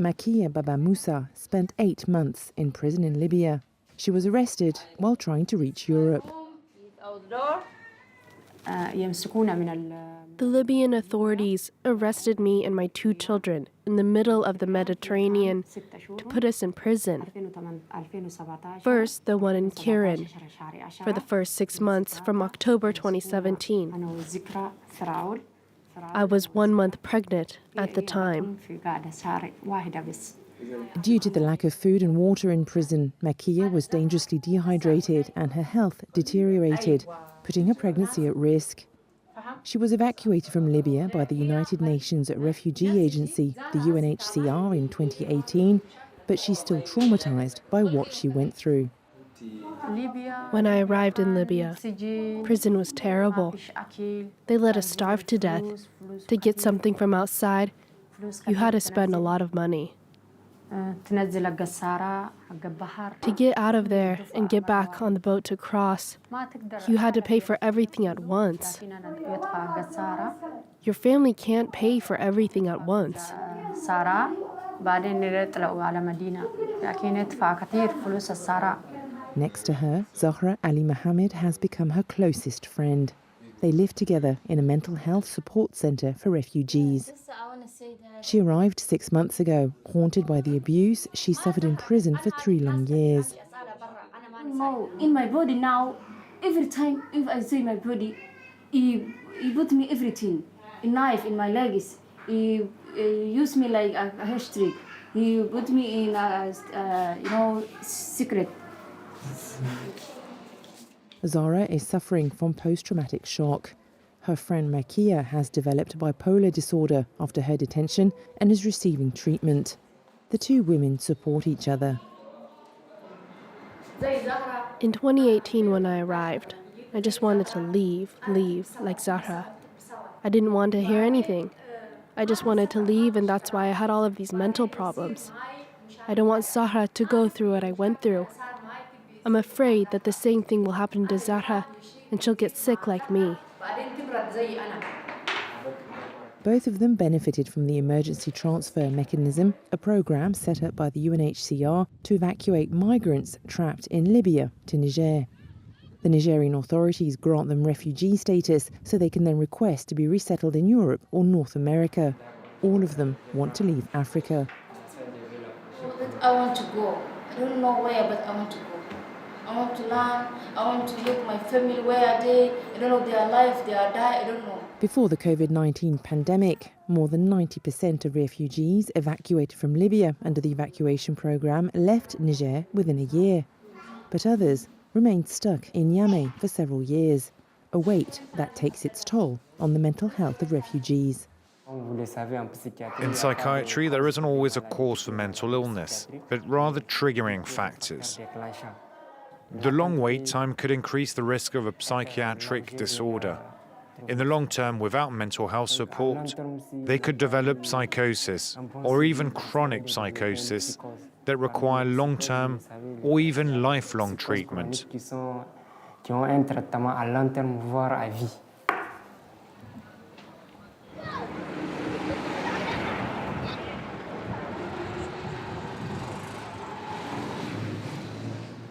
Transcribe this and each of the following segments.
Makia Baba Musa spent 8 months in prison in Libya. She was arrested while trying to reach Europe. The Libyan authorities arrested me and my 2 children in the middle of the Mediterranean to put us in prison. First, the one in Kirin, for the first 6 months from October 2017. I was 1 month pregnant at the time. Due to the lack of food and water in prison, Makia was dangerously dehydrated and her health deteriorated, putting her pregnancy at risk. She was evacuated from Libya by the United Nations Refugee Agency, the UNHCR, in 2018, but she's still traumatized by what she went through. When I arrived in Libya, prison was terrible. They let us starve to death. To get something from outside, you had to spend a lot of money. To get out of there and get back on the boat to cross, you had to pay for everything at once. Your family can't pay for everything at once. Next to her, Zahra Ali Mohammed has become her closest friend. They live together in a mental health support centre for refugees. She arrived 6 months ago, haunted by the abuse she suffered in prison for 3 long years. In my body now, every time if I see my body, he put me everything. A knife in my legs. He used me like a hash trick. He put me in a, secret. Zara is suffering from post-traumatic shock. Her friend Makia has developed bipolar disorder after her detention and is receiving treatment. The 2 women support each other. In 2018, when I arrived, I just wanted to leave like Zahra. I didn't want to hear anything. I just wanted to leave, and that's why I had all of these mental problems. I don't want Zahra to go through what I went through. I'm afraid that the same thing will happen to Zahra, and she'll get sick like me. Both of them benefited from the emergency transfer mechanism, a program set up by the UNHCR to evacuate migrants trapped in Libya to Niger. The Nigerian authorities grant them refugee status so they can then request to be resettled in Europe or North America. All of them want to leave Africa. I want to go. I don't know where, but I want to go. I want to learn. I want to look my family. Where are they? I don't know. They are alive. They are dead. I don't know. Before the COVID-19 pandemic, more than 90% of refugees evacuated from Libya under the evacuation program left Niger within a year. But others remained stuck in Niamey for several years, a weight that takes its toll on the mental health of refugees. In psychiatry, there isn't always a cause for mental illness, but rather triggering factors. The long wait time could increase the risk of a psychiatric disorder. In the long term, without mental health support, they could develop psychosis or even chronic psychosis that require long-term or even lifelong treatment.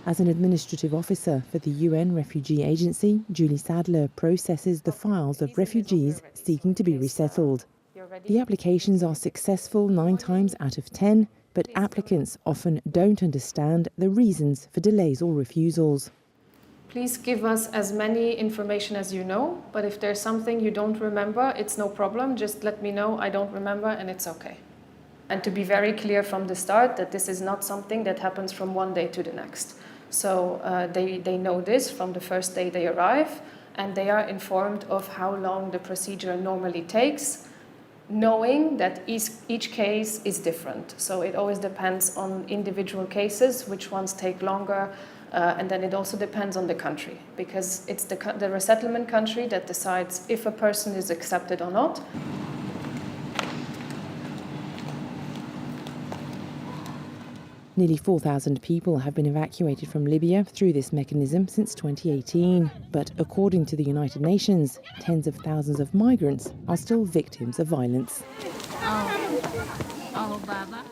As an administrative officer for the UN Refugee Agency, Julie Sadler processes the files of refugees seeking to be resettled. The applications are successful 9 times out of 10, but applicants often don't understand the reasons for delays or refusals. Please give us as many information as you know, but if there's something you don't remember, it's no problem. Just let me know I don't remember and it's okay. And to be very clear from the start that this is not something that happens from one day to the next. So they know this from the first day they arrive, and they are informed of how long the procedure normally takes, knowing that each case is different. So it always depends on individual cases, which ones take longer, and then it also depends on the country, because it's the resettlement country that decides if a person is accepted or not. Nearly 4,000 people have been evacuated from Libya through this mechanism since 2018. But according to the United Nations, tens of thousands of migrants are still victims of violence. Oh, Baba.